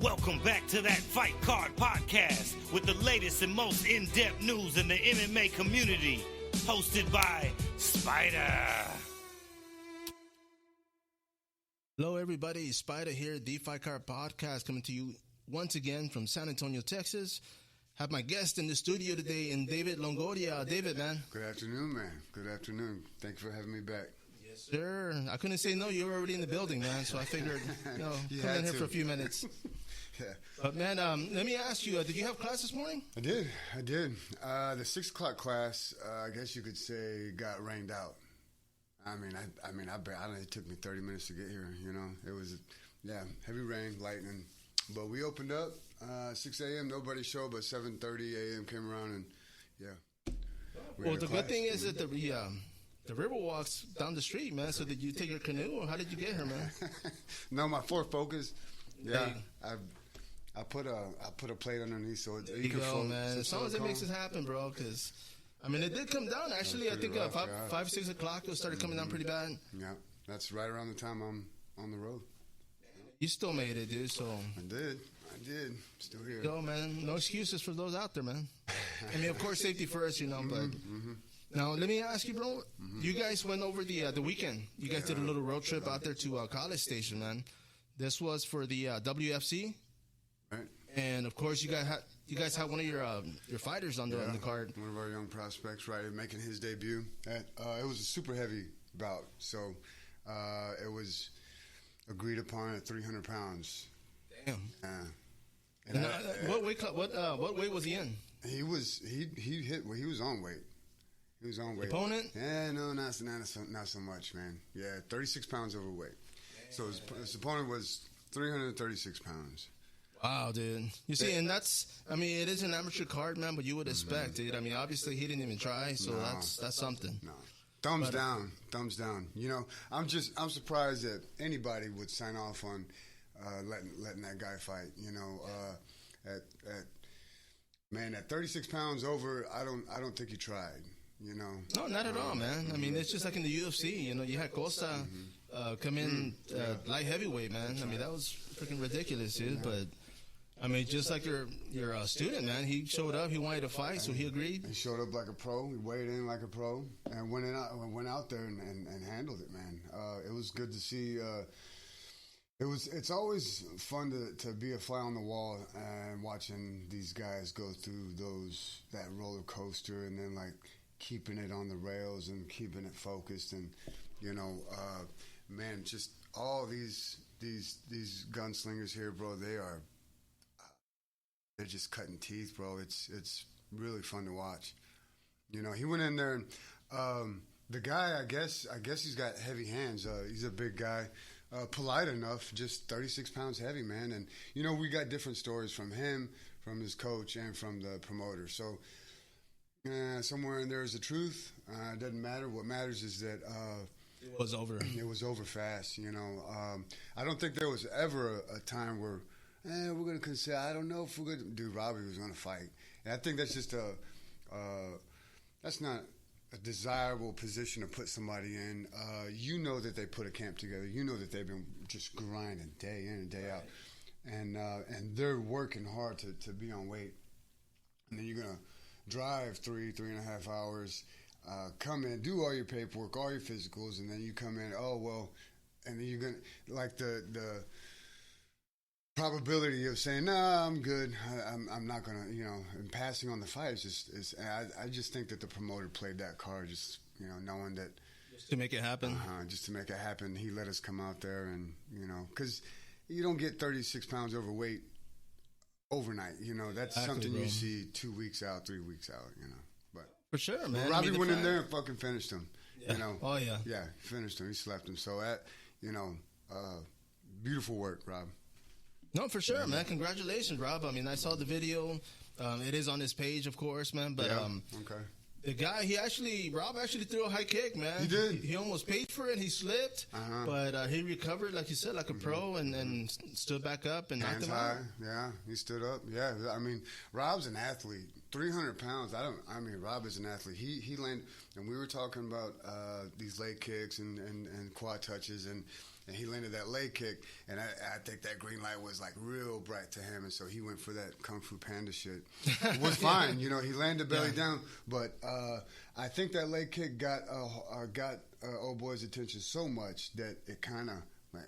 Welcome back to that Fight Card Podcast with the latest and most in-depth news in the MMA community. Hosted by Spider. Hello, everybody. Spider here, the Fight Card Podcast, coming to you once again from San Antonio, Texas. Have my guest in the studio today, in David Longoria. David, man. Good afternoon, man. Good afternoon. Thanks for having me back. Yes, sir. I couldn't say no. You were already in the building, man. So I figured, come in here for a few minutes. Yeah. But, man, let me ask you, did you have class this morning? I did. The 6 o'clock class, I guess you could say, got rained out. I mean, it took me 30 minutes to get here, you know. It was, heavy rain, lightning. But we opened up 6 a.m. Nobody showed, but 7:30 a.m. came around, and, Well, the good thing is that the river walks down the street, man. So did you take your canoe, or how did you get here, man? No, my Ford Focus. Yeah, I put a plate underneath so it you can go, man. As long as it makes it happen, bro. Because I mean, it did come down. Actually, I think rough, 5, 6 o'clock it started coming down pretty bad. Yeah, that's right around the time I'm on the road. You still made it, dude. So I did. Still here. Yo, man. No excuses for those out there, man. I mean, of course, safety first, you know. But now, let me ask you, bro. You guys went over the weekend. You guys did a little road trip out there to College Station, man. This was for the WFC, right? And of course, you guys had one of your fighters on the card. One of our young prospects, right, making his debut. It was a super heavy bout, so it was agreed upon at 300 pounds. Damn. What weight was he in? He was on weight. He was on weight. Opponent? Yeah, no, not so much, man. Yeah, 36 pounds overweight. So his opponent was 336 pounds. Wow, dude. You see, and it is an amateur card, man, but you would expect it. I mean, obviously he didn't even try, so that's something. No. Thumbs down. You know, I'm surprised that anybody would sign off on letting that guy fight. You know, at 36 pounds over, I don't think he tried. You know. No, not at all, man. I mean, it's just like in the UFC. You know, you had Costa come in light heavyweight, man. I mean, that was freaking ridiculous, dude. But I mean, just like your student, man. He showed up. He wanted to fight, so he agreed. He showed up like a pro. He weighed in like a pro, and went out there and handled it, man. It was good to see. It's always fun to be a fly on the wall and watching these guys go through that roller coaster, and then like keeping it on the rails and keeping it focused, and you know, man, just all these gunslingers here, bro. They're just cutting teeth, bro. It's really fun to watch. You know, he went in there, and the guy, I guess he's got heavy hands. He's a big guy, polite enough, just 36 pounds heavy, man. And you know, we got different stories from him, from his coach, and from the promoter. So somewhere in there is the truth. It doesn't matter. What matters is that it was over. It was over fast. You know, I don't think there was ever a time where we're going to consider. I don't know if we're going to do. Robbie was going to fight, and I think that's just that's not a desirable position to put somebody in. You know that they put a camp together. You know that they've been just grinding day in and day out, and they're working hard to be on weight, and then you're gonna drive 3.5 hours, come in, do all your paperwork, all your physicals, and then you come in, and then you're going to, like the probability of saying, no, I'm good, I'm not going to, you know, and passing on the fight I just think that the promoter played that card, just, you know, knowing that. Just to make it happen? Just to make it happen. He let us come out there and, you know, because you don't get 36 pounds overweight overnight, you know, that's something you see 2 weeks out, 3 weeks out, you know. But for sure, man. Robbie went in there and fucking finished him. Yeah. You know. Oh yeah. Yeah, finished him. He slept him. So that, you know, beautiful work, Rob. No, for sure, man. Congratulations, Rob. I mean, I saw the video. It is on his page, of course, man. But okay. The guy, Rob actually threw a high kick, man. He did. He almost paid for it. He slipped, but he recovered, like you said, like a pro, and stood back up and knocked him out. Yeah, he stood up. Yeah, I mean, Rob's an athlete. 300 pounds. Rob is an athlete. He landed, and we were talking about these leg kicks and quad touches, and and he landed that leg kick, and I think that green light was like real bright to him, and so he went for that Kung Fu Panda shit. It was fine, you know. He landed belly down, but I think that leg kick got old boy's attention so much that it kind of like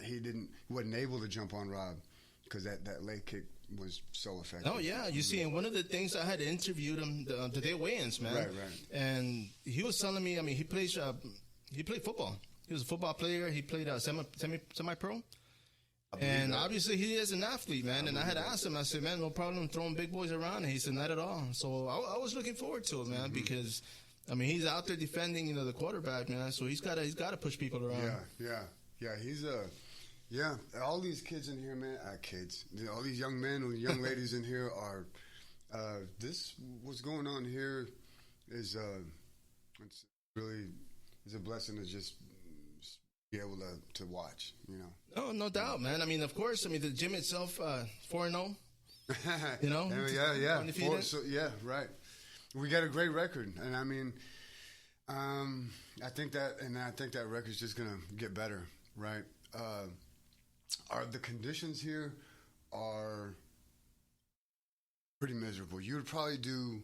he wasn't able to jump on Rob because that leg kick was so effective. Oh yeah, you see, and one of the things I had interviewed him the day weigh-ins, man. Right. And he was telling me, I mean, he played football. He was a football player. He played semi-pro. And obviously he is an athlete, man. And I had asked him, I said, man, no problem throwing big boys around. And he said, not at all. So I was looking forward to it, man, because I mean, he's out there defending, you know, the quarterback, man. So he's got to push people around. Yeah. He's all these kids in here, man. All these young men and young ladies in here are. What's going on here is it's really is a blessing to just be able to watch. You know. Oh, no doubt, man. I mean, of course. I mean, the gym itself, 4-0. You know. Yeah. Right. We got a great record, and I mean, I think that record's just gonna get better, right? The conditions here are pretty miserable. You would probably do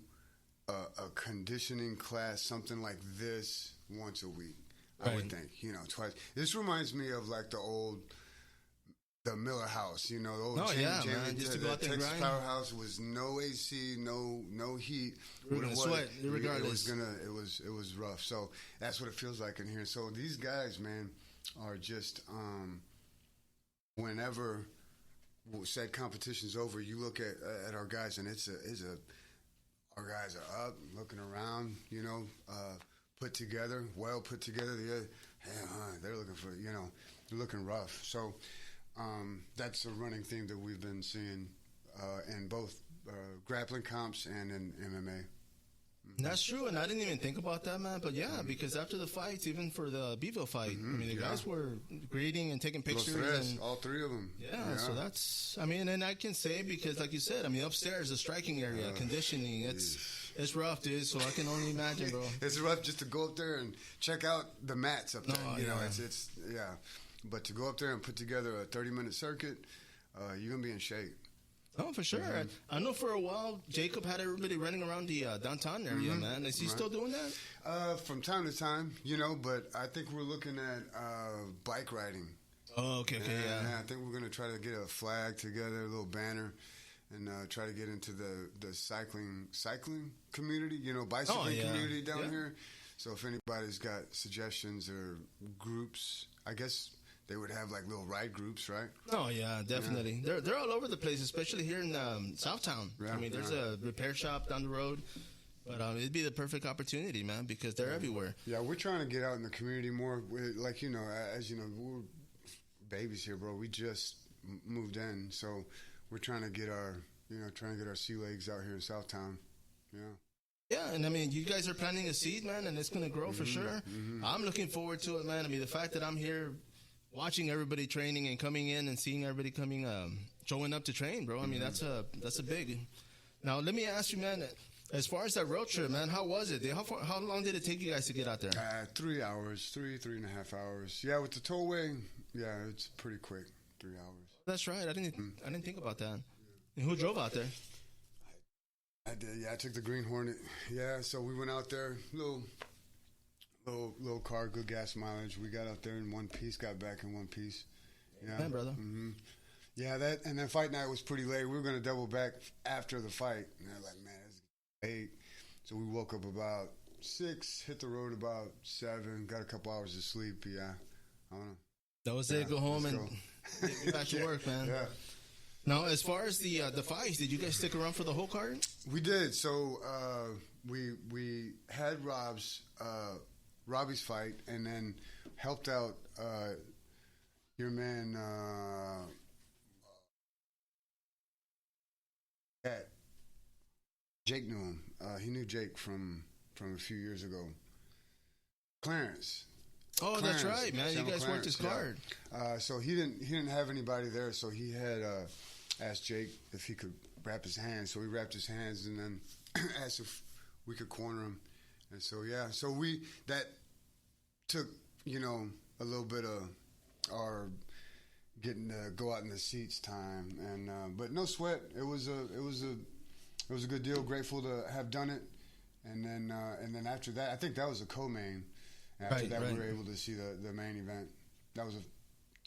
a conditioning class, something like this, once a week. I would think, you know, twice. This reminds me of like the Miller House, you know, the old man, just to go out there and Texas grind. Powerhouse was no AC, no heat. We're gonna sweat, regardless. It was rough. So that's what it feels like in here. So these guys, man, are just whenever said competition's over, you look at our guys, and our guys are up, looking around, you know, put together. They're looking for, you know, they're looking rough. So that's a running theme that we've been seeing in both grappling comps and in MMA. That's true, and I didn't even think about that, man. But yeah, because after the fights, even for the Beeville fight, I mean, the guys were greeting and taking pictures. And, all three of them. Yeah, so that's, I mean, and I can say, because like you said, I mean, upstairs, the striking area, conditioning, it's rough, dude. So I can only imagine, bro. It's rough just to go up there and check out the mats up there. You know, it's But to go up there and put together a 30-minute circuit, you're gonna be in shape. Oh, for sure. I know for a while, Jacob had everybody running around the downtown area, man. Is he still doing that? From time to time, you know, but I think we're looking at bike riding. Oh, okay, yeah. I think we're going to try to get a flag together, a little banner, and try to get into the cycling community, you know, bicycling community down here. So if anybody's got suggestions or groups, I guess they would have like little ride groups, right? Oh yeah, definitely. Yeah. They're all over the place, especially here in Southtown. Yeah, I mean, there's a repair shop down the road, but it'd be the perfect opportunity, man, because they're everywhere. Yeah, we're trying to get out in the community more. Like, you know, as you know, we're babies here, bro. We just moved in, so we're trying to get our sea legs out here in Southtown. Yeah. Yeah, and I mean, you guys are planting a seed, man, and it's going to grow for sure. I'm looking forward to it, man. I mean, the fact that I'm here watching everybody training and coming in and seeing everybody showing up to train, bro. I mean, that's a big. Now, let me ask you, man, as far as that road trip, man, how was it? How long did it take you guys to get out there? 3 hours, 3.5 hours. Yeah, with the tollway, it's pretty quick, 3 hours. That's right. I didn't think about that. And who drove out there? I did. Yeah, I took the Green Hornet. Yeah, so we went out there, little car, good gas mileage. We got out there in one piece, got back in one piece. Yeah, brother. Yeah, and then fight night was pretty late. We were going to double back after the fight. And they're like, man, it's 8. So we woke up about 6, hit the road about 7, got a couple hours of sleep. Yeah, I don't know. That was it. Go home and get back to work, man. Yeah. Now, as far as the fights, did you guys stick around for the whole card? We did. So we had Robbie's fight, and then helped out your man Jake knew him. He knew Jake from a few years ago. Clarence. Oh, Clarence, that's right, man. You guys worked his card. Yeah. So he didn't have anybody there, so he had asked Jake if he could wrap his hands. So he wrapped his hands and then asked if we could corner him. And so, yeah. So that took, you know, a little bit of our getting to go out in the seats time, and but no sweat. It was a good deal. Grateful to have done it, and then after that, I think that was a co-main. After that, we were able to see the main event. That was a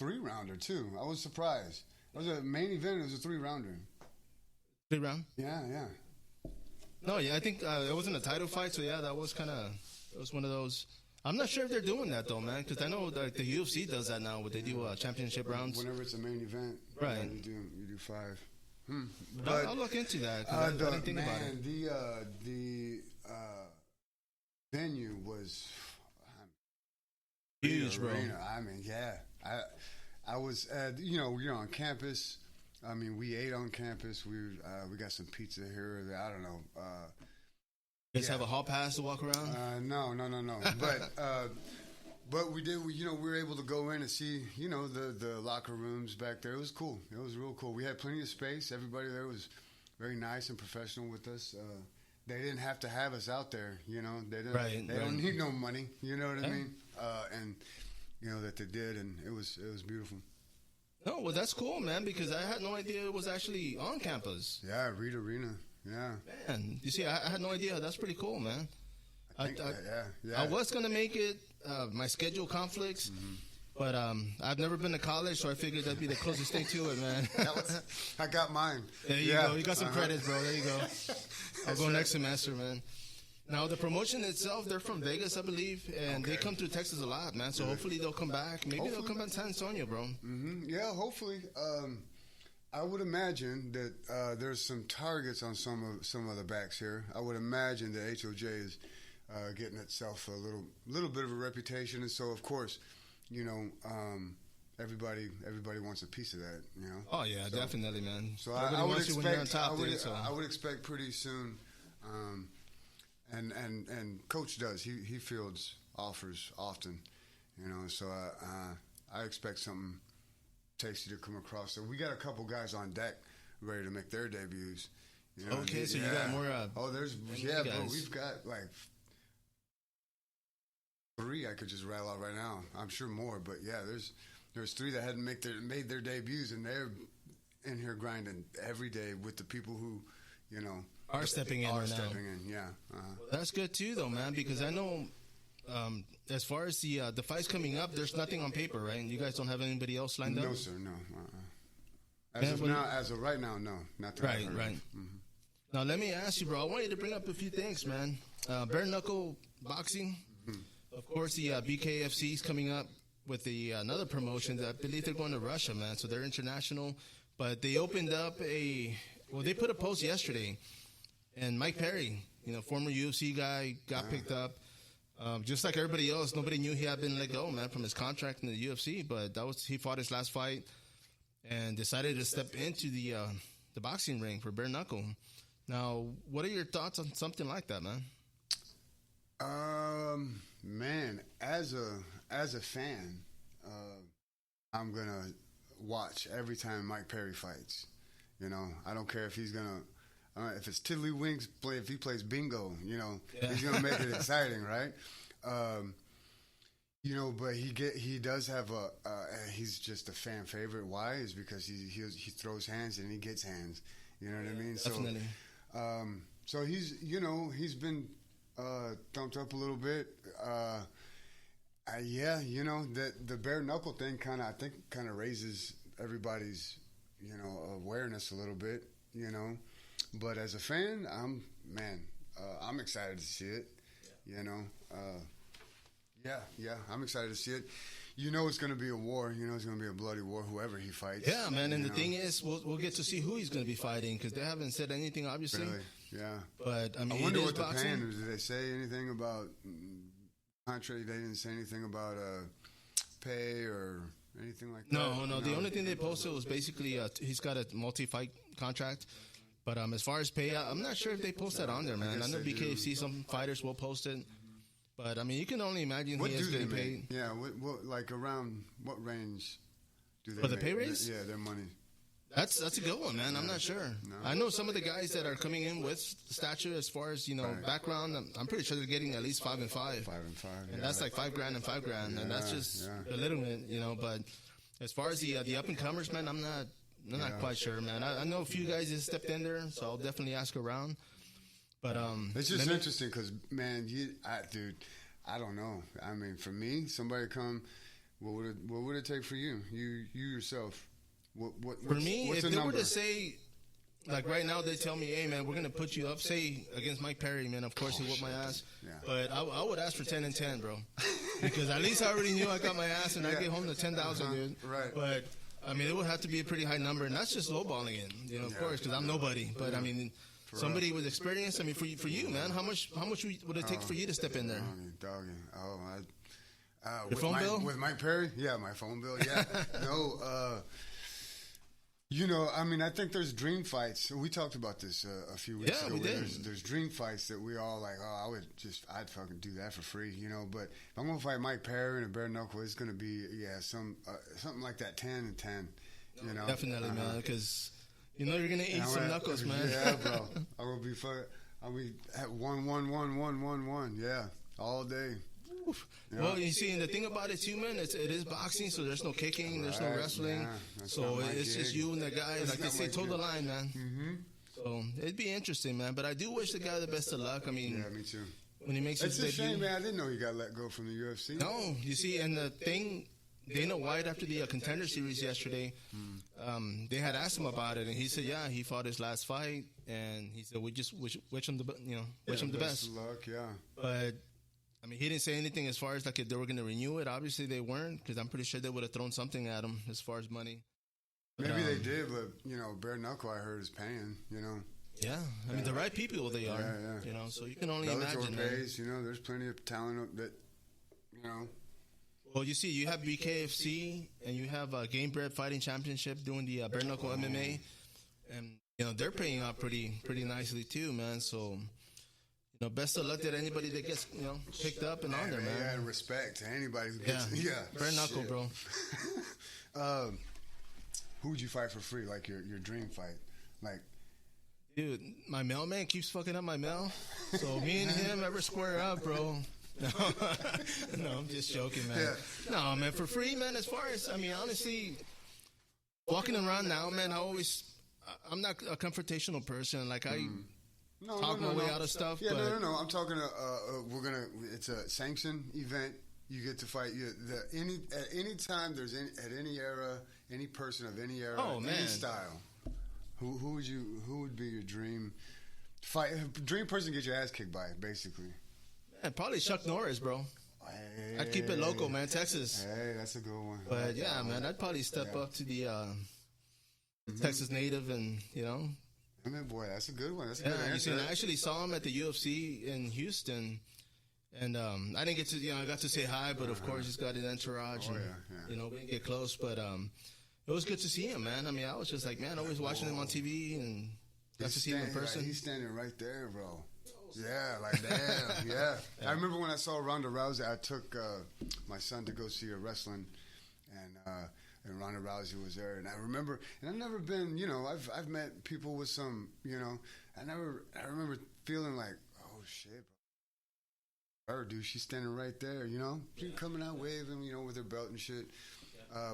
3-rounder too. I was surprised. It was a main event. It was a 3-rounder. 3-round? Yeah. No, yeah, I think it wasn't a title fight, so yeah, that was it was one of those. I'm not sure if they're doing that though, man, because I know the UFC does that now. Where they do championship rounds. Whenever it's a main event, right? You do 5. But I'll look into that. I didn't think about it. The venue was huge, bro. I mean, yeah. I was, you're on campus. I mean, we ate on campus. We got some pizza here or there. I don't know. You guys have a hall pass to walk around? No. But we did. We were able to go in and see, the locker rooms back there. It was cool. It was real cool. We had plenty of space. Everybody there was very nice and professional with us. They didn't have to have us out there. They didn't. They don't need no money. You know what I mean? And that they did, and it was beautiful. No, well, that's cool, man, because I had no idea it was actually on campus. Yeah, Reed Arena. Yeah. Man, you see, I had no idea. That's pretty cool, man. Yeah. I was going to make it. My schedule conflicts, but I've never been to college, so I figured that'd be the closest thing to it, man. I got mine. There you go. You got some credits, bro. There you go. I'll go next semester, man. Now, the promotion itself, they're from Vegas, I believe, and they come through Texas a lot, man. So hopefully they'll come back. Maybe they'll come back to San Antonio, bro. Yeah, hopefully. I would imagine that there's some targets on some of the backs here. I would imagine that HOJ is getting itself a little bit of a reputation, and so of course, everybody wants a piece of that. Oh yeah, definitely, man. So I would expect pretty soon. And Coach does. He fields offers often, So I expect something tasty to come across. So we got a couple guys on deck ready to make their debuts. Okay, so you got more. Bro. We've got like 3 I could just rattle out right now. I'm sure more, but yeah, there's 3 that hadn't made their debuts, and they're in here grinding every day with the people who, are stepping in right now. Yeah. Well, that's good too, though, man, because I know as far as the fights coming up, there's nothing on paper, right? And you guys don't have anybody else lined up? No, sir, no. As of right now, no. Not that right. Now, let me ask you, bro. I want you to bring up a few things, man. Bare Knucle Boxing. Of course, the BKFC is coming up with another promotion. I believe they're going to Russia, man, so they're international. But they opened up they put a post yesterday. And Mike Perry, former UFC guy, got picked up. Just like everybody else, nobody knew he had been let go, man, from his contract in the UFC. But he fought his last fight and decided to step into the boxing ring for Bare Knuckle. Now, what are your thoughts on something like that, man? Man, as a fan, I'm gonna watch every time Mike Perry fights. I don't care if he's gonna. If it's Tiddlywinks, if he plays bingo, he's gonna make it exciting, right? But he does have he's just a fan favorite. Why? Is because he throws hands and he gets hands. You know what I mean? Definitely. So he's been thumped up a little bit. The bare knuckle thing kind of raises everybody's awareness a little bit. But as a fan, I'm excited to see it. I'm excited to see it. It's going to be a war. It's going to be a bloody war, whoever he fights. Yeah, man. And the thing is, we'll get to see who he's going to be fighting because they haven't said anything, obviously. Really? Yeah. But I wonder what they're paying. Did they say anything about contract? They didn't say anything about pay or anything like that. No. The only thing they posted was basically he's got a multi-fight contract. But as far as pay, I'm not sure if they post that on there, man. I know BKFC, some fighters will post it. But, you can only imagine he is getting paid. Yeah, around what range do they make? For the pay raise? Yeah, their money. That's a good one, man. I'm not sure. No. I know some of the guys that are coming in with stature as far as, background. I'm pretty sure they're getting at least 5 and 5. 5 and 5. And that's like $5,000 and $5,000. And that's just a little bit, but As far as the up and comers, man, I'm not quite sure, man. I know a few guys that stepped in there, so I'll definitely ask around. But it's just interesting because, man, dude, I don't know. I mean, for me, somebody come, what would it take for you? You yourself. For me, if they were to say, like right now, they tell me, hey, man, we're going to put you up, say, against Mike Perry, man. Of course, he whooped my ass. Yeah. But I would ask for 10-10, bro. Because at least I already knew I got my ass and I get home to 10,000, dude. Right. But, I mean, it would have to be a pretty high number. And that's just lowballing it, of course, because I'm nobody. But, I mean, somebody with experience, I mean, for you, man, how much would it take for you to step in there? Doggy. Your phone bill? With Mike Perry? Yeah, my phone bill, yeah. No, I mean, I think there's dream fights. We talked about this a few weeks ago. We did. There's dream fights that we all like, I'd fucking do that for free, But if I'm going to fight Mike Perry and a bare knuckle, it's going to be, something like that, 10-10, Definitely, man, because, you're going to eat some knuckles, man. Yeah, bro. I'll be at 1-1-1-1-1-1, yeah, all day. Yeah. Well, you see, and the thing about it too, man, it is boxing, so there's no kicking, there's no wrestling, so it's just you and the guy, like they say, toe the line, man. Mm-hmm. So it'd be interesting, man. But I do wish the guy the best of luck. I mean, yeah, me too. When he makes his debut, it's a shame, man. I didn't know he got let go from the UFC. No, you see, and the thing, Dana White after the Contender Series yesterday, they had asked him about it, and he said, yeah, he fought his last fight, and he said we just wish him the best. Best of luck, yeah. But I mean, he didn't say anything as far as like if they were going to renew it. Obviously, they weren't, because I'm pretty sure they would have thrown something at him as far as money. Maybe they did, but bare knuckle, I heard, is paying. Yeah, I mean the right people they are. Yeah. So you can only imagine. Pays, there's plenty of talent that, Well, you see, you have BKFC and you have Gamebred Fighting Championship doing the bare knuckle MMA, and they're paying out pretty nicely too, man. So. Best of luck to anybody that gets, picked up and on there, man. Yeah, and respect to anybody who gets bare knuckle, bro. Who would you fight for free, like your dream fight? Like, dude, my mailman keeps fucking up my mail, so me and him ever square up, bro. No, I'm just joking, man. Yeah. No, man, for free, man, as far as, I mean, honestly, walking around now, man, I'm not a confrontational person. Like, talk my way out of stuff. Yeah, but no. I'm talking. It's a sanctioned event. You get to fight. At any time. At any era, any person of any era, any style. Who would be your dream fight? Dream person get your ass kicked by, basically. Man, probably Chuck Norris, bro. Hey, I'd keep it local, man. Texas. Hey, that's a good one. But yeah, man, I'd probably step up to the Texas native, and I mean, boy, that's a good one. That's a good answer. You see, and I actually saw him at the UFC in Houston, and I didn't get to, I got to say hi, but of course he's got an entourage, and we didn't get close, but it was good to see him, man. I mean, I was just like, man, always watching him on TV, and got to see him in person. He's standing right there, bro. Yeah, like damn, yeah. I remember when I saw Ronda Rousey, I took my son to go see her wrestling, and Ronda Rousey was there, and I remember, and I've never been, I've met people with some, I remember feeling like, oh shit, her dude, she's standing right there, she's coming out waving, with her belt and shit,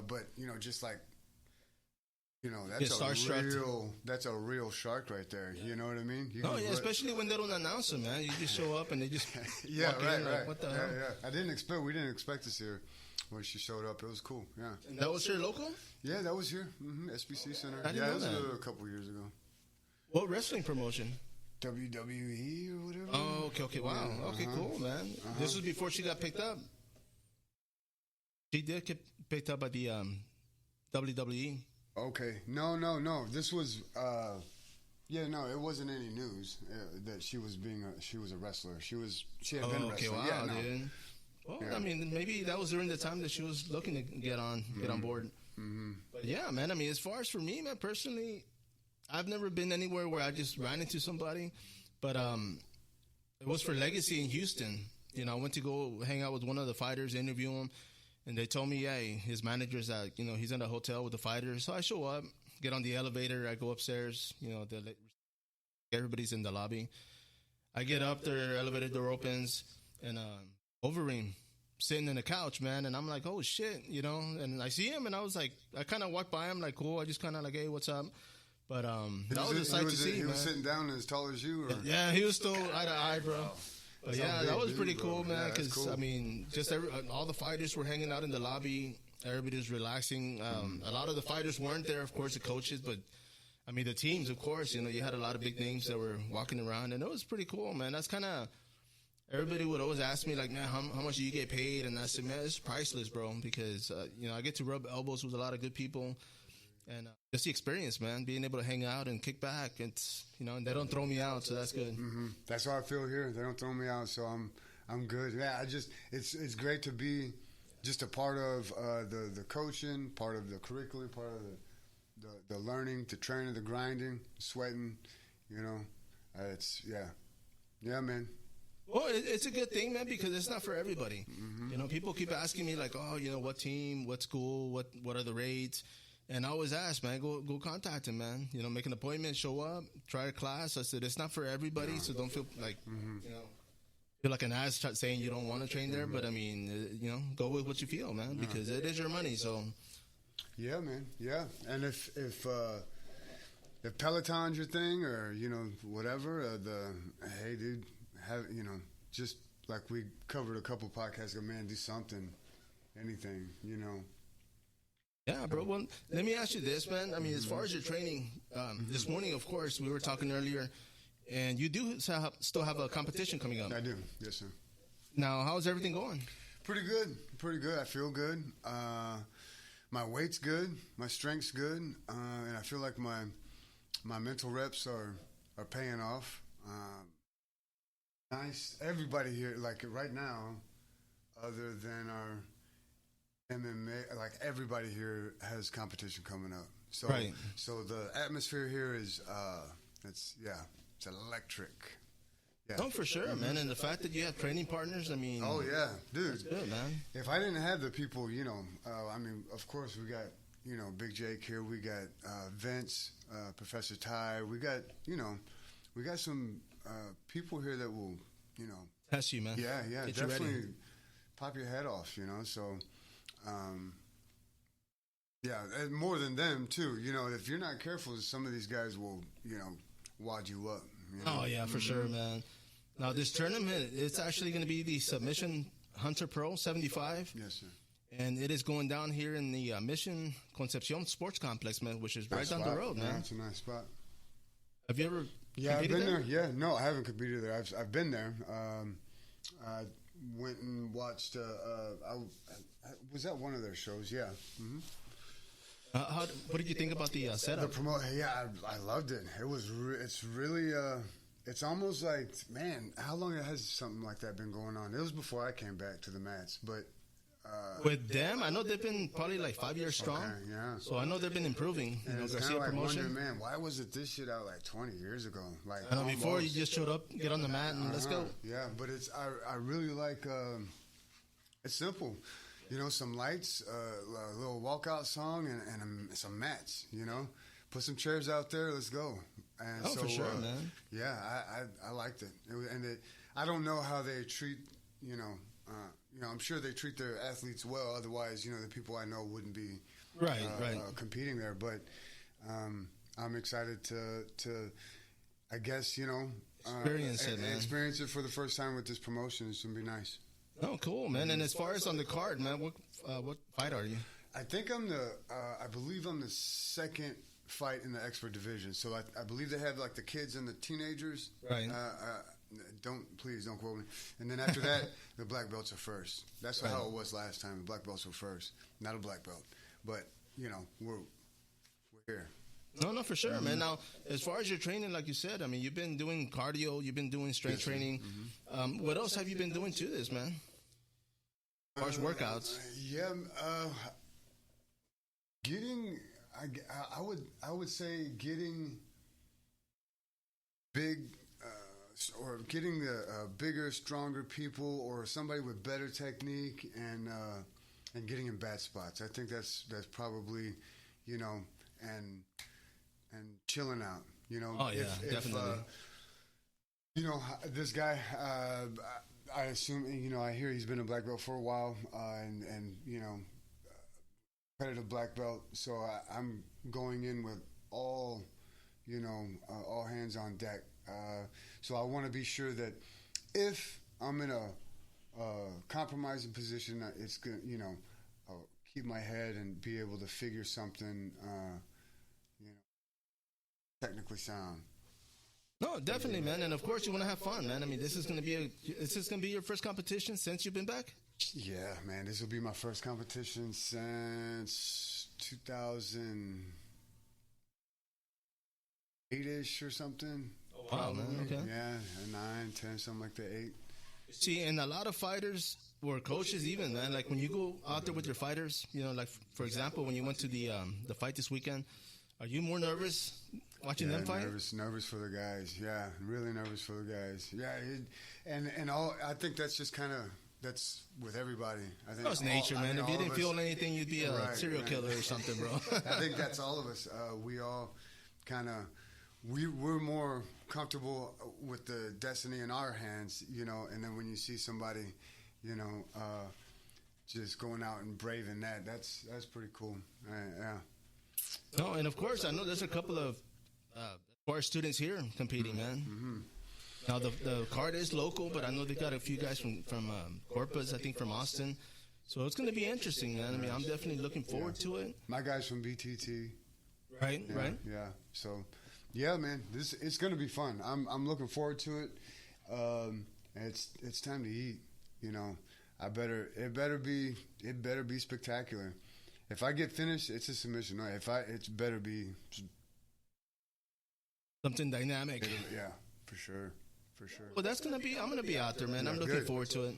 but just like, that's a real shark right there. You know what I mean? Especially when they don't announce them, man. You just show up and they just walk in, like, what the hell? Yeah. We didn't expect to see her. When she showed up, it was cool. Yeah. And that was here local? Yeah, that was here. SBC Center. I didn't know that. That was a couple years ago. What wrestling promotion? WWE or whatever. Oh, okay. Wow. Okay, cool, man. This was before she got picked up. She did get picked up by the WWE. Okay. No. This was. It wasn't any news that she was a wrestler. She had been wrestling. Wow, yeah, no. dude. Well, I mean, maybe that was during the time that she was looking to get on board. Mm-hmm. But yeah, man, I mean, as far as for me, man, personally, I've never been anywhere where I just ran into somebody. But it was for Legacy in Houston. I went to go hang out with one of the fighters, interview him, and they told me, his manager's at, he's in a hotel with the fighters. So I show up, get on the elevator, I go upstairs, everybody's in the lobby. I get up there, elevator door opens, and Overeem sitting in the couch, man, and I'm like, oh shit, you know, and I see him, and I was like, I kind of walked by him, like, cool. I just kind of like, hey, what's up? But that was a sight to see, man. He was sitting down as tall as you, or? Yeah, he was still eye to eye, bro. But yeah, that was pretty cool, man. Because cool. I mean, just all the fighters were hanging out in the lobby. Everybody was relaxing. A lot of the fighters weren't there, of course, the coaches, but I mean, the teams, of course. You know, you had a lot of big names that were walking around, and it was pretty cool, man. That's kind of. Everybody would always ask me, like, man, how much do you get paid? And I said, man, it's priceless, bro, because, you know, I get to rub elbows with a lot of good people. And just the experience, man, being able to hang out and kick back. It's, you know, and they don't throw me out, so that's good. Mm-hmm. That's how I feel here. They don't throw me out, so I'm good. Yeah, it's great to be just a part of the coaching, part of the curriculum, part of the learning, the training, the grinding, sweating, you know. Yeah, man. Well, it's a good thing, man, because it's not for everybody. Mm-hmm. You know, people keep asking me, like, oh, you know, what team, what school, what are the rates? And I always ask, man, go contact him, man. You know, make an appointment, show up, try a class. I said, it's not for everybody, so don't feel like, you know, feel like an ass saying you don't want to train there. But, I mean, you know, go with what you feel, man, because it is your money, so. Yeah, man, yeah. And if Peloton's your thing or, you know, whatever, hey, dude, you know, just like we covered a couple podcasts ago, man, do something, anything, you know. Yeah, bro. Well, let me ask you this, man. I mean, as far as your training, this morning, of course, we were talking earlier, and you do still have a competition coming up. I do, yes, sir. Now, how's everything going? Pretty good. I feel good. My weight's good. My strength's good. And I feel like my mental reps are paying off. Nice. Everybody here, like right now, other than our MMA, like everybody here has competition coming up. So, right. So the atmosphere here is, it's electric. Yeah. Oh, for sure, man. And the fact that you have training partners, I mean. Oh, yeah, dude. That's good, man. If I didn't have the people, you know, I mean, of course, we got, you know, Big Jake here. We got Vince, Professor Ty. We got, you know, we got some people here that will, you know. Test you, man. Yeah, Get definitely pop your head off, you know. So, yeah, and more than them, too. You know, if you're not careful, some of these guys will, you know, wad you up. You know? Oh, yeah, for sure, man. Now, this tournament, it's actually going to be the Submission Hunter Pro 75. Yes, sir. And it is going down here in the Mission Concepcion Sports Complex, man, which is right down the road, man. Yeah, it's a nice spot. Have you ever Yeah, I've been there? Yeah, no, I haven't competed there. I've been there. I went and watched. I was at one of their shows. Yeah. Mm-hmm. What did you think about the setup? Yeah, I loved it. It was. It's really. It's almost like, man, how long has something like that been going on? It was before I came back to the mats, but. With them, I know they've been probably like 5 years strong. Okay, yeah. So I know they've been improving. You know, it's WFC like Promotion. wondering, man, why wasn't this shit out like 20 years ago? Like I know, before you just showed up, get on the mat, and let's go. Yeah, but it's I really like. It's simple, you know, some lights, a little walkout song, and some mats. You know, put some chairs out there. Let's go. And so, for sure, man. Yeah, I liked it. I don't know how they treat, you know, I'm sure they treat their athletes well. Otherwise, you know, the people I know wouldn't be right. Competing there. But I'm excited to I guess, you know, experience it for the first time with this promotion. It's gonna be nice. Oh, cool, man. And as far as on the card, man, what fight are you? I think I believe I'm the second fight in the expert division. So I believe they have like the kids and the teenagers. Right. Please don't quote me. And then after that, the black belts are first. That's how it was last time. The black belts were first, not a black belt. But you know, we're here. No, for sure, man. Now, as far as your training, like you said, I mean, you've been doing cardio, you've been doing strength training. Mm-hmm. What else have you been doing to this, man? As far as workouts. I would say getting big. Or getting the bigger, stronger people, or somebody with better technique, and getting in bad spots. I think that's probably, you know, and chilling out. You know, definitely. You know, this guy, I assume, I hear he's been a black belt for a while, and competitive black belt. So I'm going in with all hands on deck. So I want to be sure that if I'm in a compromising position, it's good, I'll keep my head and be able to figure something, technically sound. No, definitely, man. And of course, you want to have fun, man. I mean, this is going to be your first competition since you've been back? Yeah, man. This will be my first competition since 2008-ish or something. Oh, wow, man. Okay. Yeah, 9, 10, something like that, 8. See, and a lot of fighters or coaches even, man, like when you go out there with your fighters, like, for example, when you went to the fight this weekend, are you more nervous watching them fight? Nervous for the guys. Yeah, really nervous for the guys. Yeah, and all. I think that's just that's with everybody. I think it's nature, man. If you didn't feel anything, you'd be a serial killer or something, bro. I think that's all of us. We all we're more comfortable with the destiny in our hands, and then when you see somebody, just going out and braving that's pretty cool. Yeah. No, and of course, I know there's a couple of our students here competing, man. Mm-hmm. Now, the card is local, but I know they got a few guys from Corpus, I think from Austin. So it's going to be interesting, man. I mean, I'm definitely looking forward to it. My guys from BTT. Right. Yeah. So, yeah, man, it's going to be fun. I'm looking forward to it. It's time to eat. It better be spectacular. If I get finished, it's a submission. No, it better be something dynamic. Yeah, for sure. Well, I'm gonna be out there, man. I'm looking forward to it.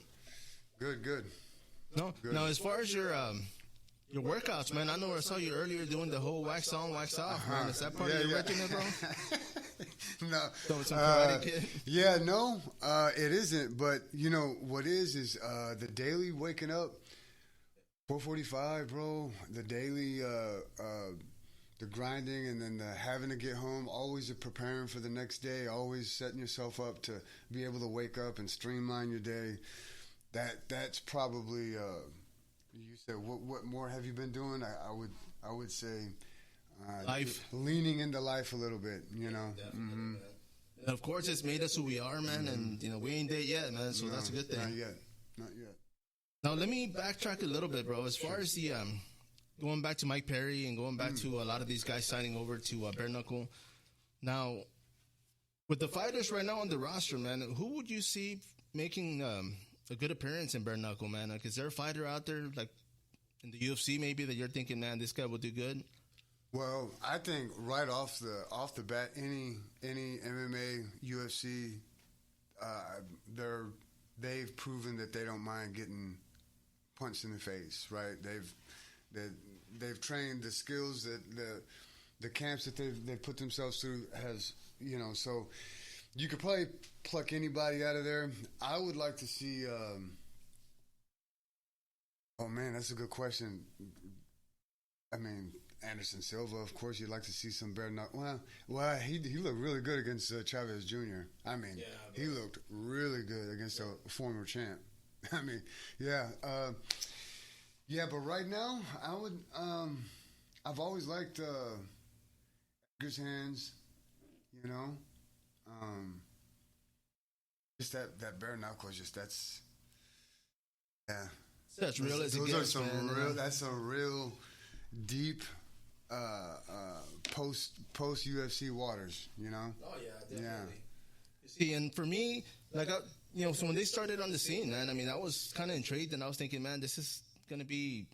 Good. No, now as far as your workouts, man, I know I saw you earlier doing the whole wax on, wax off. Man, is that part of your regimen, bro? No. Throwing some Karate Kid? Yeah, no, it isn't. But what is the daily waking up. 4:45, bro. The daily, the grinding, and then the having to get home. Always preparing for the next day. Always setting yourself up to be able to wake up and streamline your day. That's probably. You said what more have you been doing? I would say. Life. Leaning into life a little bit. Mm-hmm. And of course, it's made us who we are, man. And we ain't dead yet, man. So that's a good thing. Not yet. Now, let me backtrack a little bit, bro. As far as the going back to Mike Perry and going back to a lot of these guys signing over to Bare Knucle. Now, with the fighters right now on the roster, man, who would you see making a good appearance in Bare Knucle, man? Like, is there a fighter out there, like in the UFC maybe, that you're thinking, man, this guy will do good? Well, I think right off the bat, any MMA, UFC, they've proven that they don't mind getting punched in the face, right? They've trained the skills that the camps that they've put themselves through has, so you could probably pluck anybody out of there. I would like to see. Oh man, that's a good question. I mean, Anderson Silva, of course, you'd like to see some Bare Knucle. Well, he looked really good against Chavez Jr. I mean, he looked really good against a former champ. I mean, yeah. But right now, I would. I've always liked Edgar's hands. Just that Bare Knuckle is that's. Yeah. That's real as it gets, man. That's a real deep post UFC waters, Oh yeah, definitely. Yeah. See, and for me, like so when they started on the scene, man, I mean, I was kind of intrigued, and I was thinking, man, this is gonna be.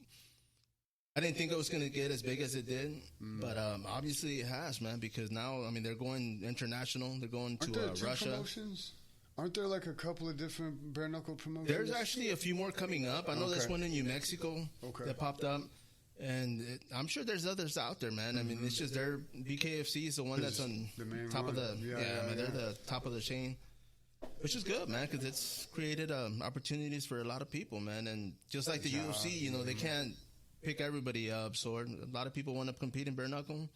I didn't think it was gonna get as big as it did, but obviously it has, man. Because now, I mean, they're going international. They're going to Russia. Promotions? Aren't there like a couple of different Bare Knuckle promotions? There's actually a few more coming up. I know there's one in New Mexico that popped up. And I'm sure there's others out there, man. I mean, it's just their BKFC is the one that's on top of the they're the top of the chain, which is good, man, because it's created opportunities for a lot of people, man. And just like the UFC, they can't pick everybody up, so a lot of people want to compete in Bare Knuckle,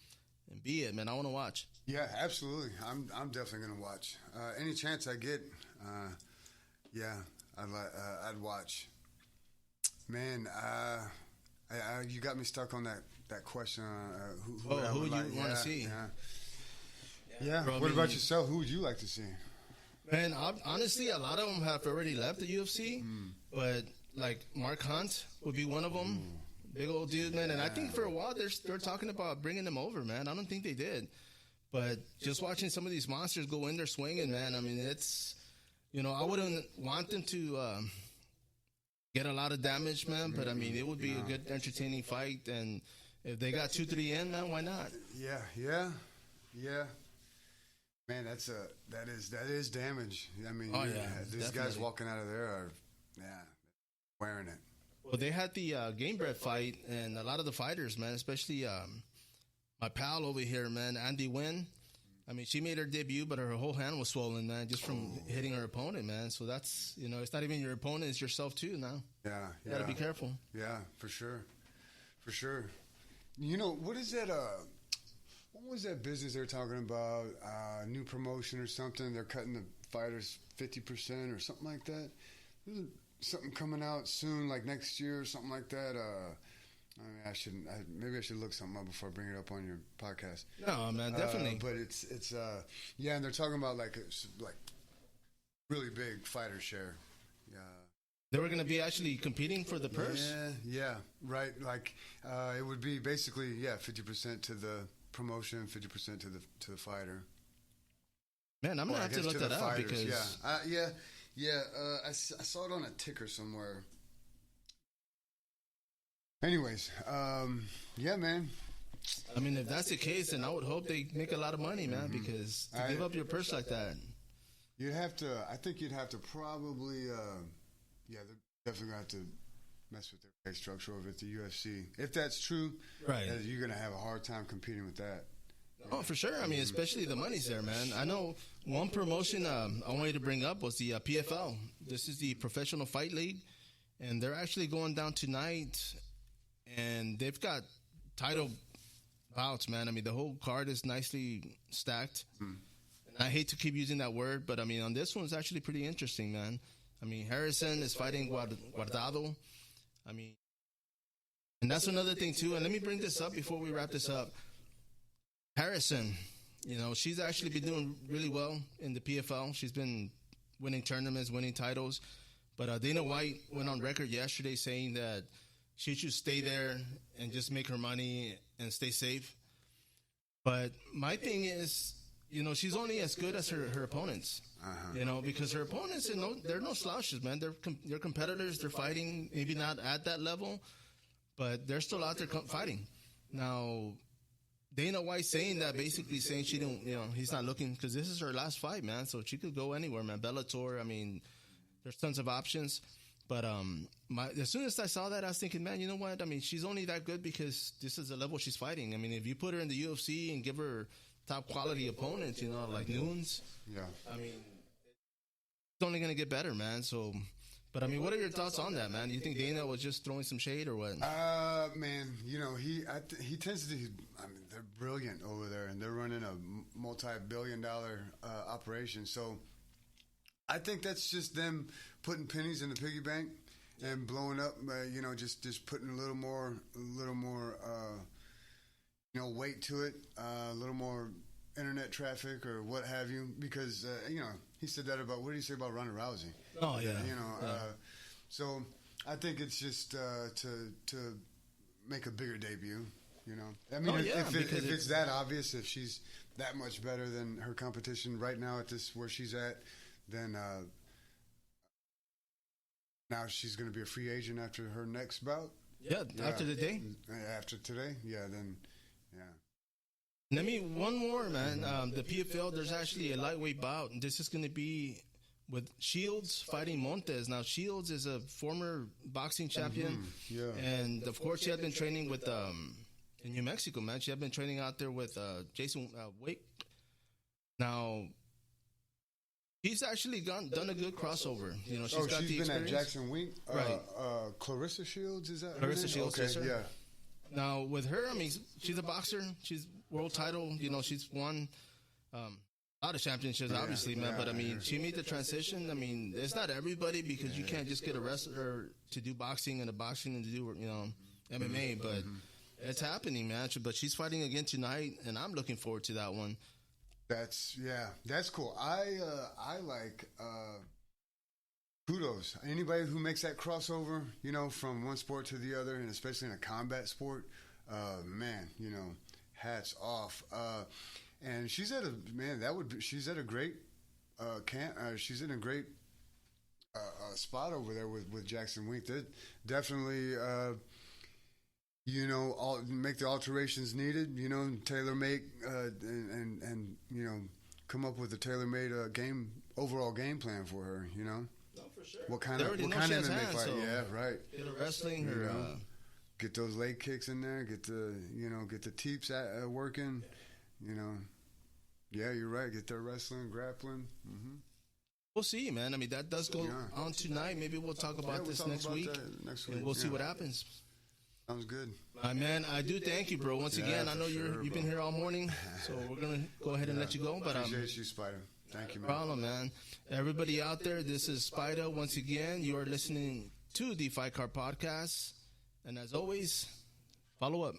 and be it, man. I want to watch. Yeah, absolutely. I'm definitely gonna watch any chance I get. I'd watch. Man, you got me stuck on that question. Who you want to see? Yeah. Bro, What about yourself? Who would you like to see? Man, honestly, a lot of them have already left the UFC, but like Mark Hunt would be one of them. Big old dude, man. And I think for a while they're talking about bringing him over, man. I don't think they did. But just watching some of these monsters go in there swinging, man, I mean, it's, I wouldn't want them to get a lot of damage, man. But, I mean, it would be a good, entertaining fight. And if they got 2-3 in, man, why not? Yeah. Man, that is damage. I mean, these guys walking out of there are, wearing it. Well, they had the Game Bread fight, and a lot of the fighters, man, especially my pal over here, man, Andy Wynn. I mean, she made her debut, but her whole hand was swollen, man, just from hitting her opponent, man. So that's, it's not even your opponent, it's yourself too now. Yeah. You got to be careful. Yeah, for sure. What is that, what was that business they were talking about? New promotion or something? They're cutting the fighters 50% or something like that. There's something coming out soon, like next year or something like that. Maybe I should look something up before I bring it up on your podcast. No, man, definitely. But it's and they're talking about like really big fighter share. Yeah. They were going to be actually competing for the purse? Yeah, right. Like, it would be basically, 50% to the promotion, 50% to the fighter. Man, I'm going to have to look that up because... I saw it on a ticker somewhere. Anyways, man. I mean, if that's the case, then I would hope they make a lot of money, man, because to give up your purse like that... I think you'd have to probably... they're definitely going to have to mess with their pay structure over at the UFC. If that's true, right, you're going to have a hard time competing with that. Oh, for sure. I mean, especially the money's there, man. I know one promotion I wanted to bring up was the PFL. This is the Professional Fight League, and they're actually going down tonight, and they've got title bouts, man. I mean, the whole card is nicely stacked. And I hate to keep using that word, but, I mean, on this one, it's actually pretty interesting, man. I mean, Harrison is fighting Guardado. I mean, and that's another thing, too. And let me bring this up before we wrap this up. Harrison, she's actually been doing really well in the PFL. She's been winning tournaments, winning titles. But Dana White went on record yesterday saying that she should stay there and just make her money and stay safe. But my thing is, she's only as good as her opponents. Because her opponents, they're no slouches, man. They're competitors. They're fighting, maybe not at that level, but they're still out there fighting. Now, Dana White saying that, basically saying she don't, he's not looking, because this is her last fight, man. So she could go anywhere, man. Bellator, I mean, there's tons of options. But as soon as I saw that, I was thinking, man, you know what? I mean, she's only that good because this is the level she's fighting. I mean, if you put her in the UFC and give her top quality opponents, like Nunes, I mean, it's only going to get better, man. So, but I mean, what are your thoughts on that, man? Do you think Dana was just throwing some shade or what? Man, he tends to. I mean, they're brilliant over there, and they're running a multi-billion-dollar operation. So, I think that's just them putting pennies in the piggy bank and blowing up. Just putting a little more, weight to it, a little more internet traffic or what have you. Because he said that about, what did he say about Ronda Rousey? Oh yeah. So I think it's just to make a bigger debut. I mean, if it's that obvious, if she's that much better than her competition right now at this where she's at, then now she's going to be a free agent after her next bout. Yeah, after the day. After today, then. Let me one more, man. The PFL, there's actually a lightweight bout, and this is going to be with Shields fighting Montes. Now, Shields is a former boxing champion, and of course, she had been training with in New Mexico, man. She had been training out there with Jason Wake. Now, she's actually done a good crossover. She's got the experience. Been at Jackson Wink, right? Clarissa Shields, is that Clarissa Shields? Okay, yes, Now, with her, I mean, she's a boxer. She's world title. She's won A lot of championships, obviously, man. But I mean, she made the transition. I mean, it's not everybody because you can't just get a wrestler to do boxing and a boxing and to do, you know, MMA. But it's happening, man. But she's fighting again tonight, and I'm looking forward to that one. That's cool. I like kudos. Anybody who makes that crossover, you know, from one sport to the other, and especially in a combat sport, man, you know, hats off. And she's at a she's at a great she's in a great spot over there with Jackson Wink. They're definitely you know, make the alterations needed, you know, tailor make and you know, come up with a tailor made overall game plan for her, you know. No, for sure. What kind of MMA fight? So yeah, right. Get her wrestling, her get those leg kicks in there, get the teeps working. You know, yeah, you're right. Get their wrestling, grappling. Mm-hmm. We'll see, man. I mean, that does go on tonight. Maybe we'll talk about this next week. And we'll see what happens. Sounds good. Man, I do thank you, bro. Once again, I know you've been here all morning, so we're going to go ahead and let you go. But appreciate you, Spider. Thank you, man. No problem, man. Everybody out there, this is Spider. Once again, you are listening to the Fight Card Podcast. And as always, follow up.